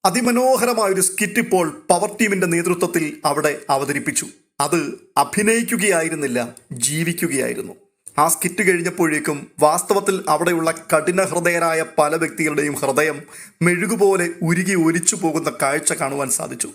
അതിമനോഹരമായൊരു skit ഇപ്പോൾ power ടീമിന്റെ നേതൃത്വത്തിൽ അവിടെ അവതരിപ്പിച്ചു. അത് അഭിനയിക്കുകയായിരുന്നില്ല, ജീവിക്കുകയായിരുന്നു. ആ സ്കിറ്റ് കഴിഞ്ഞപ്പോഴേക്കും വാസ്തവത്തിൽ അവിടെയുള്ള കഠിന ഹൃദയരായ പല വ്യക്തികളുടെയും ഹൃദയം മെഴുകുപോലെ ഉരുകി ഒലിച്ചു പോകുന്ന കാഴ്ച കാണുവാൻ സാധിച്ചു.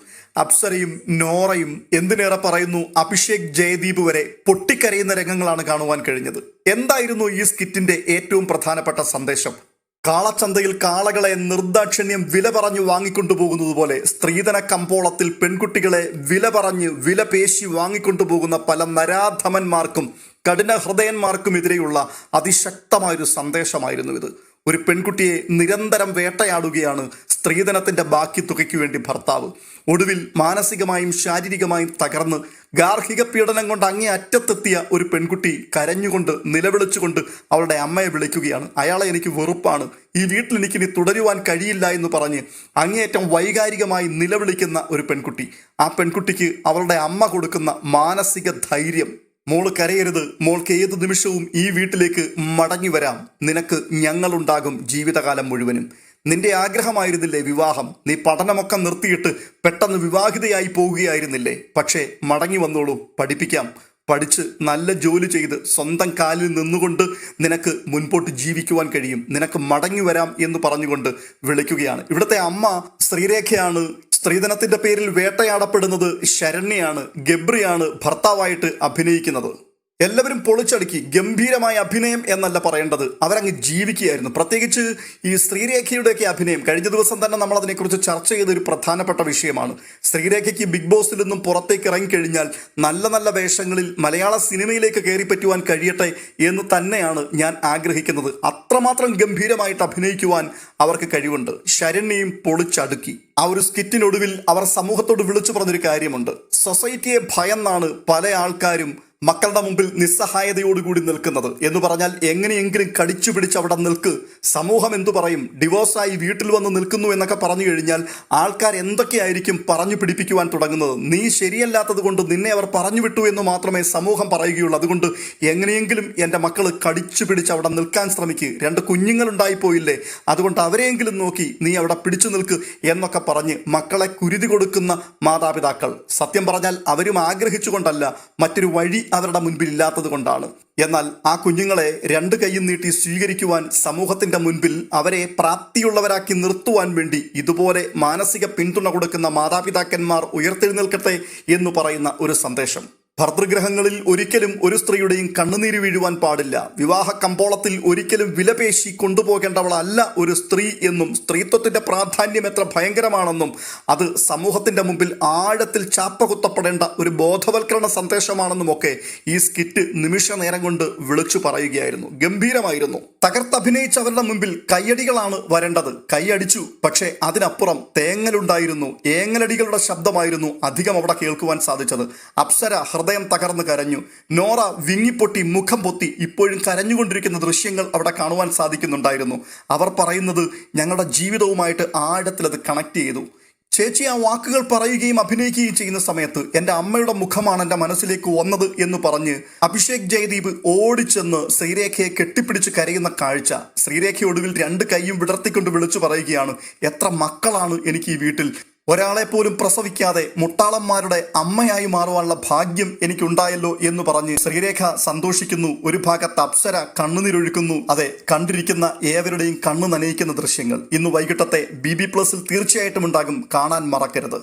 അപ്സരയും നോറയും, എന്തിനേറെ പറയുന്നു അഭിഷേക് ജയദീപ് വരെ പൊട്ടിക്കരയുന്ന രംഗങ്ങളാണ് കാണുവാൻ കഴിഞ്ഞത്. എന്തായിരുന്നു ഈ സ്കിറ്റിന്റെ ഏറ്റവും പ്രധാനപ്പെട്ട സന്ദേശം? കാളച്ചന്തയിൽ കാളകളെ നിർദാക്ഷിണ്യം വില പറഞ്ഞു വാങ്ങിക്കൊണ്ടുപോകുന്നത് പോലെ സ്ത്രീധന കമ്പോളത്തിൽ പെൺകുട്ടികളെ വില പറഞ്ഞ് വില പേശി വാങ്ങിക്കൊണ്ടുപോകുന്ന പല നരാധമന്മാർക്കും കഠിന ഹൃദയന്മാർക്കുമെതിരെയുള്ള അതിശക്തമായൊരു സന്ദേശമായിരുന്നു ഇത്. ഒരു പെൺകുട്ടിയെ നിരന്തരം വേട്ടയാടുകയാണ് സ്ത്രീധനത്തിന്റെ ബാക്കി തുകയ്ക്ക് വേണ്ടി ഭർത്താവ്. ഒടുവിൽ മാനസികമായും ശാരീരികമായും തകർന്ന് ഗാർഹിക പീഡനം കൊണ്ട് അങ്ങേ അറ്റത്തെത്തിയ ഒരു പെൺകുട്ടി കരഞ്ഞുകൊണ്ട് നിലവിളിച്ചുകൊണ്ട് അവളുടെ അമ്മയെ വിളിക്കുകയാണ്. അയാളെ എനിക്ക് വെറുപ്പാണ്, ഈ വീട്ടിൽ എനിക്കിനി തുടരുവാൻ കഴിയില്ല എന്ന് പറഞ്ഞ് അങ്ങേയറ്റം വൈകാരികമായി നിലവിളിക്കുന്ന ഒരു പെൺകുട്ടി. ആ പെൺകുട്ടിക്ക് അവളുടെ അമ്മ കൊടുക്കുന്ന മാനസിക ധൈര്യം, മോള് കരയരുത്, മോൾക്ക് ഏത് നിമിഷവും ഈ വീട്ടിലേക്ക് മടങ്ങി വരാം, നിനക്ക് ഞങ്ങളുണ്ടാകും ജീവിതകാലം മുഴുവനും. നിന്റെ ആഗ്രഹമായിരുന്നില്ലേ വിവാഹം? നീ പഠനമൊക്കെ നിർത്തിയിട്ട് പെട്ടെന്ന് വിവാഹിതയായി പോവുകയായിരുന്നില്ലേ? പക്ഷേ മടങ്ങി വന്നോളൂ, പഠിപ്പിക്കാം, പഠിച്ച് നല്ല ജോലി ചെയ്ത് സ്വന്തം കാലിൽ നിന്നുകൊണ്ട് നിനക്ക് മുൻപോട്ട് ജീവിക്കുവാൻ കഴിയും, നിനക്ക് മടങ്ങി വരാം എന്ന് പറഞ്ഞുകൊണ്ട് വിളിക്കുകയാണ്. ഇവിടുത്തെ അമ്മ ശ്രീരേഖയാണ്. സ്ത്രീധനത്തിന്റെ പേരിൽ വേട്ടയാടപ്പെടുന്നത് ശരണ്യയാണ്. ഗബ്രിയാണ് ഭർത്താവായിട്ട് അഭിനയിക്കുന്നത്. എല്ലാവരും പൊളിച്ചടുക്കി. ഗംഭീരമായ അഭിനയം എന്നല്ല പറയേണ്ടത്, അവരങ്ങ് ജീവിക്കുകയായിരുന്നു. പ്രത്യേകിച്ച് ഈ ശ്രീരേഖയുടെയൊക്കെ അഭിനയം കഴിഞ്ഞ ദിവസം തന്നെ നമ്മൾ അതിനെക്കുറിച്ച് ചർച്ച ചെയ്ത ഒരു പ്രധാനപ്പെട്ട വിഷയമാണ്. ശ്രീരേഖയ്ക്ക് ബിഗ് ബോസിൽ നിന്നും പുറത്തേക്ക് ഇറങ്ങിക്കഴിഞ്ഞാൽ നല്ല നല്ല വേഷങ്ങളിൽ മലയാള സിനിമയിലേക്ക് കയറി പറ്റുവാൻ കഴിയട്ടെ എന്ന് തന്നെയാണ് ഞാൻ ആഗ്രഹിക്കുന്നത്. അത്രമാത്രം ഗംഭീരമായിട്ട് അഭിനയിക്കുവാൻ അവർക്ക് കഴിവുണ്ട്. ശരണ്യയും പൊളിച്ചടുക്കി. ആ ഒരു സ്കിറ്റിനൊടുവിൽ അവർ സമൂഹത്തോട് വിളിച്ചു പറഞ്ഞൊരു കാര്യമുണ്ട്. സൊസൈറ്റിയെ ഭയന്നാണ് പല ആൾക്കാരും മക്കളുടെ മുമ്പിൽ നിസ്സഹായതയോടുകൂടി നിൽക്കുന്നത് എന്ന് പറഞ്ഞാൽ എങ്ങനെയെങ്കിലും കടിച്ചു പിടിച്ച് അവിടെ നിൽക്ക്, സമൂഹം എന്തു പറയും, ഡിവോഴ്സായി വീട്ടിൽ വന്ന് നിൽക്കുന്നു എന്നൊക്കെ പറഞ്ഞു കഴിഞ്ഞാൽ ആൾക്കാർ എന്തൊക്കെയായിരിക്കും പറഞ്ഞു പിടിപ്പിക്കുവാൻ തുടങ്ങുന്നത്. നീ ശരിയല്ലാത്തത് കൊണ്ട് നിന്നെ അവർ പറഞ്ഞു വിട്ടു എന്ന് മാത്രമേ സമൂഹം പറയുകയുള്ളൂ. അതുകൊണ്ട് എങ്ങനെയെങ്കിലും എൻ്റെ മക്കൾ കടിച്ചു പിടിച്ച് അവിടെ നിൽക്കാൻ ശ്രമിക്കുക, 2 കുഞ്ഞുങ്ങളുണ്ടായിപ്പോയില്ലേ, അതുകൊണ്ട് അവരെയെങ്കിലും നോക്കി നീ അവിടെ പിടിച്ചു നിൽക്ക് എന്നൊക്കെ പറഞ്ഞ് മക്കളെ കുരുതി കൊടുക്കുന്ന മാതാപിതാക്കൾ. സത്യം പറഞ്ഞാൽ അവരും ആഗ്രഹിച്ചുകൊണ്ടല്ല, മറ്റൊരു വഴി അവരുടെ മുൻപിൽ ഇല്ലാത്തത് കൊണ്ടാണ്. എന്നാൽ ആ കുഞ്ഞുങ്ങളെ 2 കൈയും നീട്ടി സ്വീകരിക്കുവാൻ സമൂഹത്തിന്റെ മുൻപിൽ അവരെ പ്രാപ്തിയുള്ളവരാക്കി നിർത്തുവാൻ വേണ്ടി ഇതുപോലെ മാനസിക പിന്തുണ കൊടുക്കുന്ന മാതാപിതാക്കന്മാർ ഉയർത്തെഴുന്നേൽക്കട്ടെ എന്ന് പറയുന്ന ഒരു സന്ദേശം. ഭർതൃഗ്രഹങ്ങളിൽ ഒരിക്കലും ഒരു സ്ത്രീയുടെയും കണ്ണുനീര് വീഴുവാൻ പാടില്ല. വിവാഹ കമ്പോളത്തിൽ ഒരിക്കലും വിലപേശി കൊണ്ടുപോകേണ്ടവളല്ല ഒരു സ്ത്രീ എന്നും സ്ത്രീത്വത്തിന്റെ പ്രാധാന്യം എത്ര ഭയങ്കരമാണെന്നും അത് സമൂഹത്തിന്റെ മുമ്പിൽ ആഴത്തിൽ ചാപ്പകുത്തപ്പെടേണ്ട ഒരു ബോധവൽക്കരണ സന്ദേശമാണെന്നുമൊക്കെ ഈ സ്കിറ്റ് നിമിഷ നേരം കൊണ്ട് വിളിച്ചു പറയുകയായിരുന്നു. ഗംഭീരമായിരുന്നു. തകർത്തഭിനയിച്ചവരുടെ മുമ്പിൽ കയ്യടികളാണ് വരേണ്ടത്. കൈയടിച്ചു, പക്ഷേ അതിനപ്പുറം തേങ്ങലുണ്ടായിരുന്നു. ഏങ്ങലടികളുടെ ശബ്ദമായിരുന്നു അധികം അവിടെ കേൾക്കുവാൻ സാധിച്ചത്. അപ്സര ഹൃദയം തകർന്ന് കരഞ്ഞു. നോറ വിങ്ങിപ്പൊട്ടി മുഖം പൊത്തി ഇപ്പോഴും കരഞ്ഞുകൊണ്ടിരിക്കുന്ന ദൃശ്യങ്ങൾ അവിടെ കാണുവാൻ സാധിക്കുന്നുണ്ടായിരുന്നു. അവർ പറയുന്നത് ഞങ്ങളുടെ ജീവിതവുമായിട്ട് ആഴത്തിൽ അത് കണക്ട് ചെയ്തു. ചേച്ചി ആ വാക്കുകൾ പറയുകയും അഭിനയിക്കുകയും ചെയ്യുന്ന സമയത്ത് എൻ്റെ അമ്മയുടെ മുഖമാണ് എൻ്റെ മനസ്സിലേക്ക് വന്നത് എന്ന് പറഞ്ഞ് അഭിഷേക് ജയദീപ് ഓടിച്ചെന്ന് ശ്രീരേഖയെ കെട്ടിപ്പിടിച്ച് കരയുന്ന കാഴ്ച. ശ്രീരേഖ ഒടുവിൽ 2 കൈയും വിടർത്തിക്കൊണ്ട് വിളിച്ചു പറയുകയാണ്, എത്ര മക്കളാണ് എനിക്ക് ഈ വീട്ടിൽ, ഒരാളെ പോലും പ്രസവിക്കാതെ മുട്ടാളന്മാരുടെ അമ്മയായി മാറുവാനുള്ള ഭാഗ്യം എനിക്കുണ്ടായല്ലോ എന്ന് പറഞ്ഞ് ശ്രീരേഖ സന്തോഷിക്കുന്നു. ഒരു ഭാഗത്ത് അപ്സര കണ്ണുനീരൊഴുക്കുന്നു. അതെ, കണ്ടിരിക്കുന്ന ഏവരുടെയും കണ്ണു നനയിക്കുന്ന ദൃശ്യങ്ങൾ ഇന്ന് വൈകിട്ടത്തെ BB+ തീർച്ചയായിട്ടും ഉണ്ടാകും. കാണാൻ മറക്കരുത്.